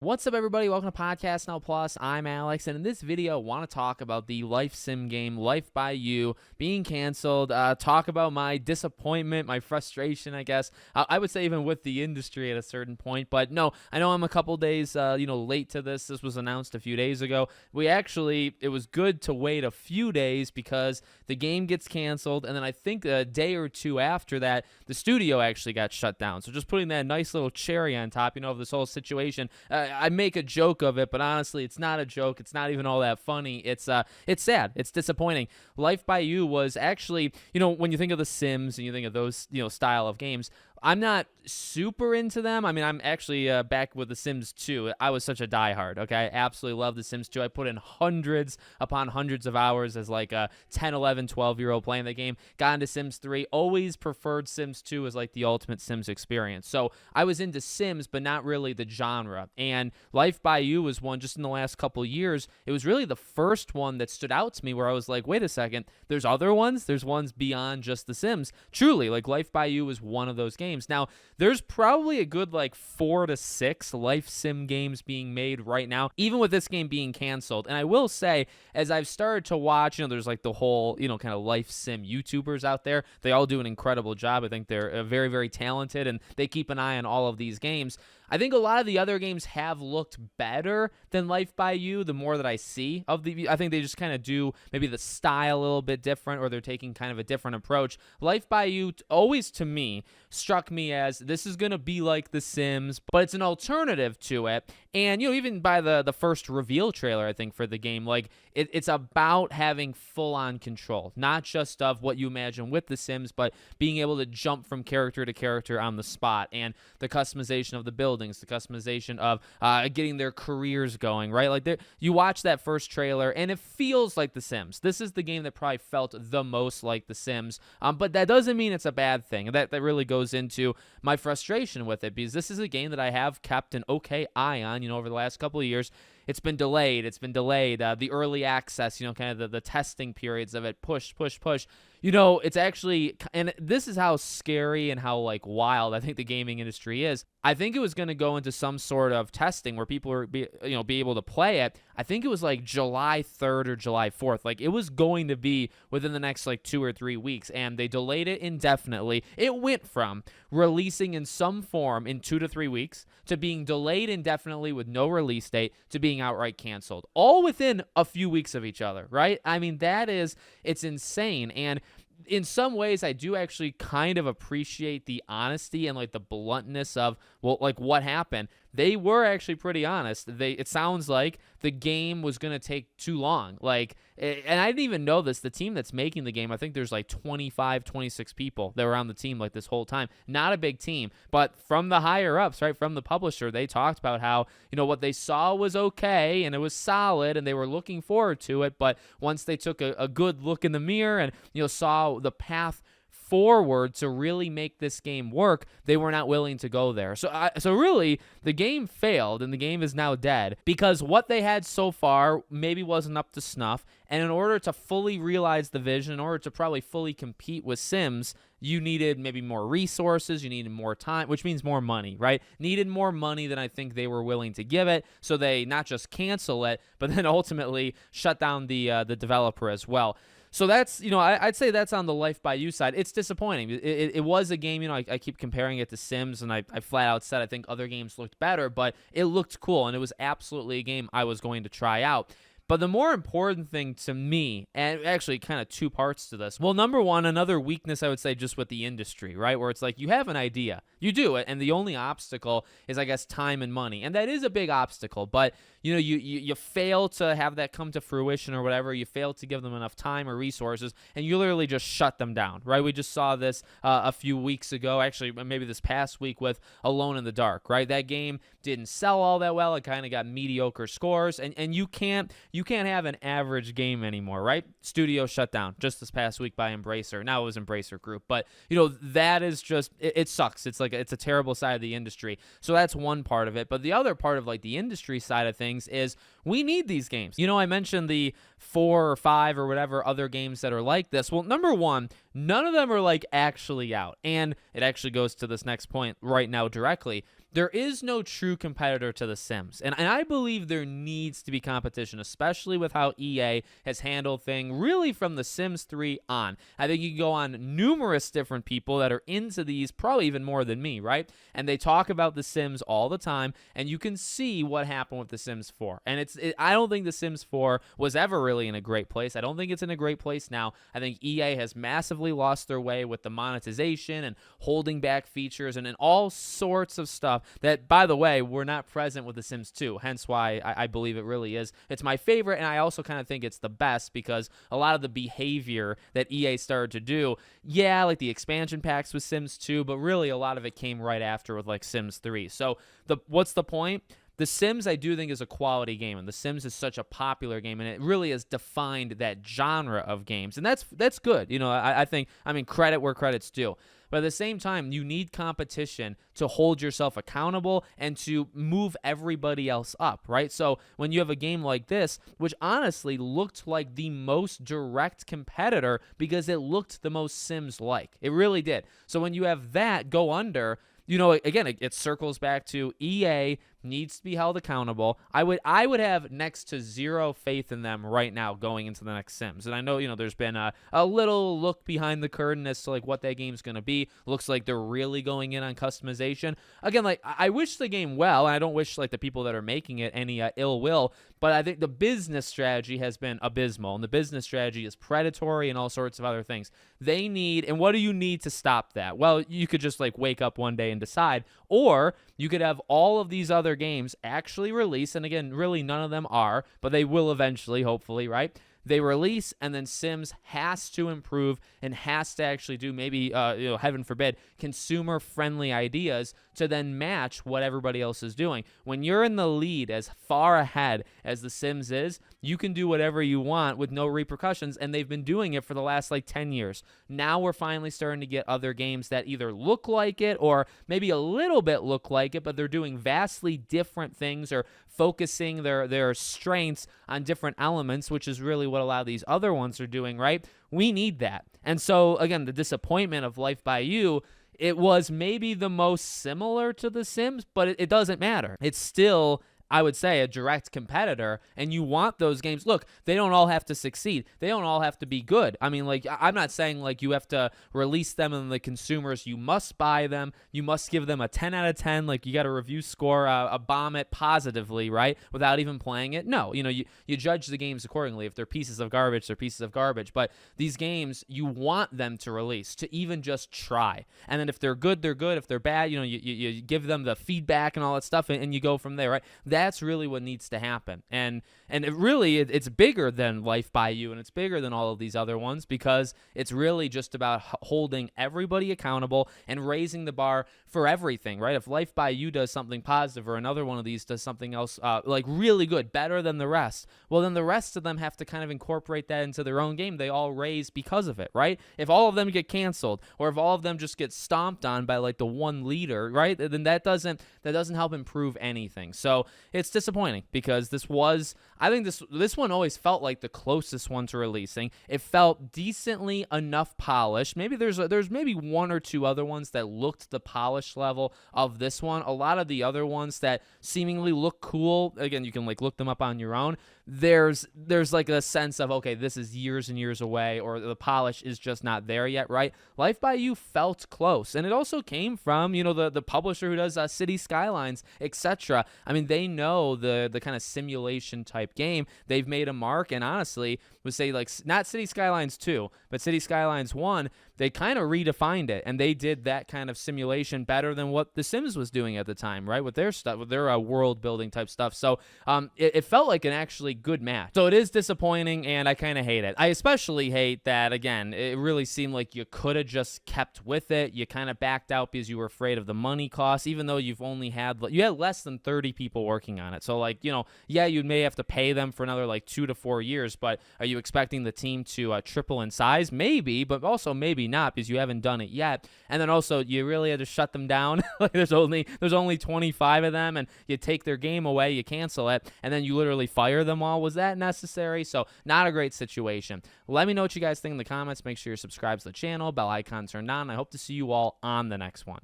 What's up, everybody? Welcome to Podcast Now Plus. I'm Alex, and in this video, I want to talk about the life sim game Life by You being canceled, talk about my disappointment, my frustration, I guess. I would say even with the industry at a certain point, but no, I know I'm a couple days late to this. This was announced a few days ago. It was good to wait a few days because the game gets canceled, and then I think a day or two after that, the studio actually got shut down. So just putting that nice little cherry on top, of this whole situation. I make a joke of it, but honestly, it's not a joke. It's not even all that funny. It's sad. It's disappointing. Life by You was actually, when you think of The Sims and you think of those, style of games, I'm not super into them. I mean, I'm actually back with The Sims 2. I was such a diehard, okay? I absolutely love The Sims 2. I put in hundreds upon hundreds of hours as like a 10, 11, 12-year-old playing the game. Got into Sims 3. Always preferred Sims 2 as like the ultimate Sims experience. So I was into Sims, but not really the genre. And Life by You was one just in the last couple years. It was really the first one that stood out to me where I was like, wait a second, there's other ones? There's ones beyond just The Sims. Truly, like Life by You was one of those games. Now, there's probably a good 4 to 6 life sim games being made right now, even with this game being canceled. And I will say, as I've started to watch, there's like the whole, kind of life sim YouTubers out there. They all do an incredible job. I think they're very, very talented, and they keep an eye on all of these games. I think a lot of the other games have looked better than Life by You the more that I see of I think they just kind of do maybe the style a little bit different, or they're taking kind of a different approach. Life by You always, to me, struck me as this is going to be like The Sims, but it's an alternative to it. And, even by the first reveal trailer, I think, for the game, it's about having full-on control, not just of what you imagine with The Sims, but being able to jump from character to character on the spot, and the customization of the buildings, the customization of getting their careers going, right? You watch that first trailer, and it feels like The Sims. This is the game that probably felt the most like The Sims, but that doesn't mean it's a bad thing. That really goes into my frustration with it, because this is a game that I have kept an okay eye on, over the last couple of years. It's been delayed. The early access, kind of the testing periods of it, push. It's actually, and this is how scary and how wild I think the gaming industry is. I think it was going to go into some sort of testing where people were be able to play it. I think it was July 3rd or July 4th. It was going to be within the next 2 or 3 weeks, and they delayed it indefinitely. It went from releasing in some form in 2 to 3 weeks to being delayed indefinitely with no release date to being outright canceled, all within a few weeks of each other, right? I mean, it's insane. And in some ways, I do actually kind of appreciate the honesty and the bluntness of what happened. They were actually pretty honest. It sounds like the game was going to take too long. And I didn't even know this. The team that's making the game, I think there's 25, 26 people that were on the team this whole time. Not a big team, but from the higher ups, right, from the publisher, they talked about how, what they saw was okay and it was solid and they were looking forward to it. But once they took a good look in the mirror and, saw the path forward to really make this game work, they were not willing to go there. So really, the game failed, and the game is now dead because what they had so far maybe wasn't up to snuff. And in order to fully realize the vision, in order to probably fully compete with Sims, you needed maybe more resources, you needed more time, which means more money, right? Needed more money than I think they were willing to give it. So they not just cancel it, but then ultimately shut down the developer as well. So that's, I'd say that's on the Life by You side. It's disappointing. It was a game, I keep comparing it to Sims, and I flat out said I think other games looked better, but it looked cool, and it was absolutely a game I was going to try out. But the more important thing to me, and actually kind of two parts to this. Well, number one, another weakness I would say just with the industry, right? Where it's you have an idea, you do it, and the only obstacle is, I guess, time and money. And that is a big obstacle, but you fail to have that come to fruition or whatever. You fail to give them enough time or resources, and you literally just shut them down, right? We just saw this a few weeks ago, actually maybe this past week with Alone in the Dark, right? That game didn't sell all that well. It kind of got mediocre scores, and you can't have an average game anymore, right? Studio shut down just this past week by Embracer. Now it was Embracer Group, but that is just it sucks. It's it's a terrible side of the industry. So that's one part of it. But the other part of the industry side of things is we need these games. I mentioned the 4 or 5 or whatever other games that are like this. Well, number one, none of them are actually out. And it actually goes to this next point right now directly. there is no true competitor to The Sims. And I believe there needs to be competition, especially with how EA has handled things really from The Sims 3 on. I think you can go on numerous different people that are into these, probably even more than me, right? And they talk about The Sims all the time, and you can see what happened with The Sims 4. And I don't think The Sims 4 was ever really in a great place. I don't think it's in a great place now. I think EA has massively lost their way with the monetization and holding back features and all sorts of stuff that, by the way, were not present with The Sims 2, hence why I believe it really is. It's my favorite, and I also kind of think it's the best because a lot of the behavior that EA started to do, yeah, like the expansion packs with Sims 2, but really a lot of it came right after with like Sims 3. So what's the point? The Sims, I do think, is a quality game, and The Sims is such a popular game, and it really has defined that genre of games, and that's good. You know, I think, I mean, credit where credit's due. But at the same time, you need competition to hold yourself accountable and to move everybody else up, right? So when you have a game like this, which honestly looked like the most direct competitor because it looked the most Sims-like. It really did. So when you have that go under, you know, again, it circles back to EA needs to be held accountable. I would have next to zero faith in them right now going into the next Sims. And I know, you know, there's been a little look behind the curtain as to like what that game's going to be. Looks like they're really going in on customization. Again, like I wish the game well, and I don't wish like the people that are making it any ill will, but I think the business strategy has been abysmal, and the business strategy is predatory and all sorts of other things. They need, and what do you need to stop that? Well, you could just like wake up one day and decide, or you could have all of these other games actually release, and again, really none of them are, but they will eventually, hopefully, right? They release, and then Sims has to improve and has to actually do maybe, heaven forbid, consumer-friendly ideas to then match what everybody else is doing. When you're in the lead as far ahead as The Sims is, you can do whatever you want with no repercussions, and they've been doing it for the last, 10 years. Now we're finally starting to get other games that either look like it or maybe a little bit look like it, but they're doing vastly different things or focusing their strengths on different elements, which is really what a lot of these other ones are doing, right? We need that. And so, again, the disappointment of Life by You, it was maybe the most similar to The Sims, but it doesn't matter. It's still, I would say, a direct competitor, and you want those games. Look, they don't all have to succeed. They don't all have to be good. I mean, like, I'm not saying, like, you have to release them and the consumers, you must buy them. You must give them a 10 out of 10. Like, you got a review score, bomb it positively, right, without even playing it. No, you know, you judge the games accordingly. If they're pieces of garbage, they're pieces of garbage. But these games, you want them to release, to even just try. And then if they're good, they're good. If they're bad, you know, you give them the feedback and all that stuff, and you go from there, right? That's really what needs to happen. And it's bigger than Life by You, and it's bigger than all of these other ones because it's really just about holding everybody accountable and raising the bar for everything, right? If Life by You does something positive or another one of these does something else like really good, better than the rest, well, then the rest of them have to kind of incorporate that into their own game. They all raise because of it, right? If all of them get canceled or if all of them just get stomped on by like the one leader, right, then that doesn't help improve anything. So it's disappointing because I think this one always felt like the closest one to releasing. It felt decently enough polished. Maybe there's maybe one or two other ones that looked the polished level of this one. A lot of the other ones that seemingly look cool, again, you can like look them up on your own. There's like a sense of, okay, this is years and years away, or the polish is just not there yet, right? Life by You felt close, and it also came from, you know, the publisher who does City Skylines, etc. I mean, they know the kind of simulation type game. They've made a mark, and honestly, would say like not City Skylines 2, but City Skylines 1, they kind of redefined it, and they did that kind of simulation better than what The Sims was doing at the time, right? With their stuff, with their world building type stuff. So it felt like an actually good match. So it is disappointing, and I kind of hate it. I especially hate that, again, it really seemed like you could have just kept with it. You kind of backed out because you were afraid of the money costs, even though you had less than 30 people working on it. So like, you know, yeah, you may have to pay them for another like 2 to 4 years, but are you expecting the team to triple in size? Maybe, but also maybe not because you haven't done it yet. And then also you really had to shut them down. Like there's only 25 of them, and you take their game away, you cancel it, and then you literally fire them all. Was that necessary? So not a great situation. Let me know what you guys think in the comments. Make sure you're subscribed to the channel, bell icon turned on. I hope to see you all on the next one.